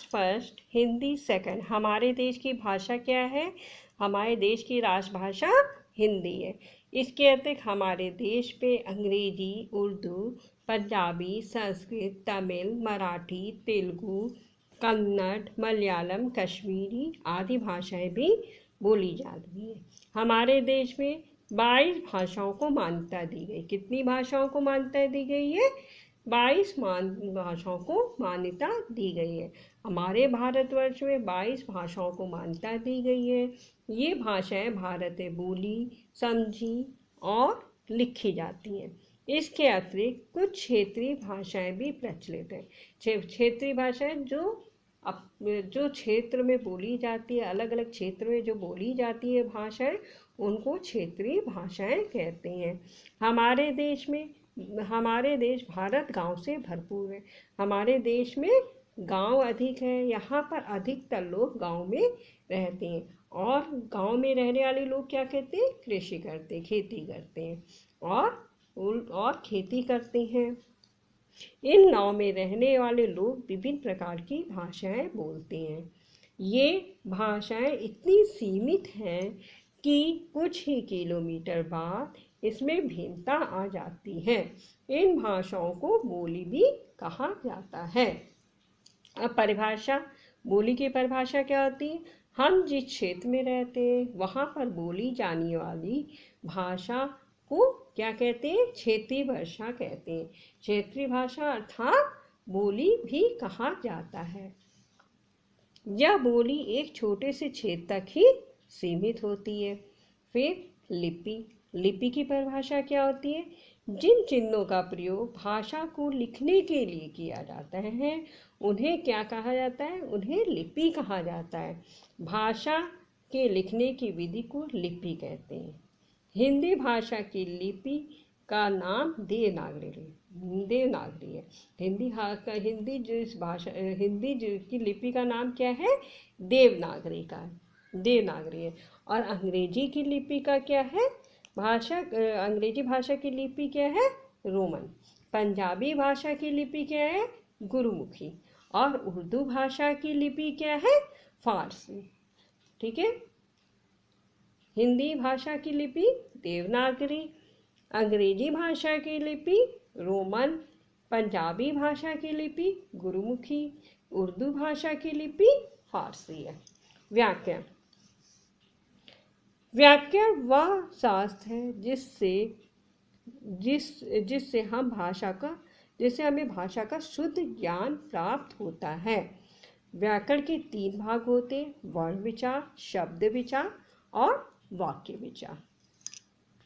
First, Hindi second. हमारे देश की भाषा क्या है? हमारे देश की राजभाषा हिंदी है। इसके अतिरिक्त हमारे देश पे अंग्रेजी, उर्दू, पंजाबी, संस्कृत, तमिल, मराठी, तेलुगु, कन्नड़, मलयालम, कश्मीरी आदि भाषाएं भी बोली जाती हैं। हमारे देश में 22 भाषाओं को मान्यता दी गई। कितनी भाषाओं को मान्यता दी गई है? 22 भाषाओं को मान्यता दी गई है। हमारे भारतवर्ष में 22 भाषाओं को मान्यता दी गई है। ये भाषाएं भारत में बोली, समझी और लिखी जाती हैं। इसके अतिरिक्त कुछ क्षेत्रीय भाषाएं भी प्रचलित हैं। क्षेत्रीय भाषाएं जो क्षेत्र में बोली जाती है, अलग अलग क्षेत्र में जो बोली जाती है भाषाएं, उनको क्षेत्रीय भाषाएं कहते हैं। हमारे देश भारत गांव से भरपूर है। हमारे देश में गांव अधिक है। यहाँ पर अधिकतर लोग गांव में रहते हैं और गांव में रहने वाले लोग क्या कहते हैं? कृषि करते हैं, खेती करते हैं और खेती करते हैं। इन गांव में रहने वाले लोग विभिन्न प्रकार की भाषाएं बोलते हैं। ये भाषाएं इतनी सीमित हैं कि कुछ ही किलोमीटर बाद इसमें भिन्नता आ जाती है। इन भाषाओं को बोली भी कहा जाता है। अब परिभाषा, बोली की परिभाषा क्या होती है? हम जिस क्षेत्र में रहते हैं वहाँ पर बोली जाने वाली भाषा को क्या कहते हैं? क्षेत्रीय भाषा कहते हैं। क्षेत्रीय भाषा अर्थात बोली भी कहा जाता है। यह बोली एक छोटे से क्षेत्र तक ही सीमित होती है। फिर लिपि की परिभाषा क्या होती है? जिन चिन्हों का प्रयोग भाषा को लिखने के लिए किया जाता है उन्हें क्या कहा जाता है? उन्हें लिपि कहा जाता है। भाषा के लिखने की विधि को लिपि कहते हैं। हिंदी भाषा की लिपि का नाम देवनागरी है। हिंदी की लिपि का नाम क्या है? देवनागरी है। और अंग्रेजी की लिपि का क्या है? अंग्रेजी भाषा की लिपि क्या है? रोमन। पंजाबी भाषा की लिपि क्या है? गुरुमुखी। और उर्दू भाषा की लिपि क्या है? फारसी। ठीक है। हिंदी भाषा की लिपि देवनागरी, अंग्रेजी भाषा की लिपि रोमन, पंजाबी भाषा की लिपि गुरुमुखी, उर्दू भाषा की लिपि फारसी है। व्याकरण वह शास्त्र है जिससे हमें भाषा का शुद्ध ज्ञान प्राप्त होता है। व्याकरण के 3 भाग होते हैं: वर्ण विचार, शब्द विचार और वाक्य विचार।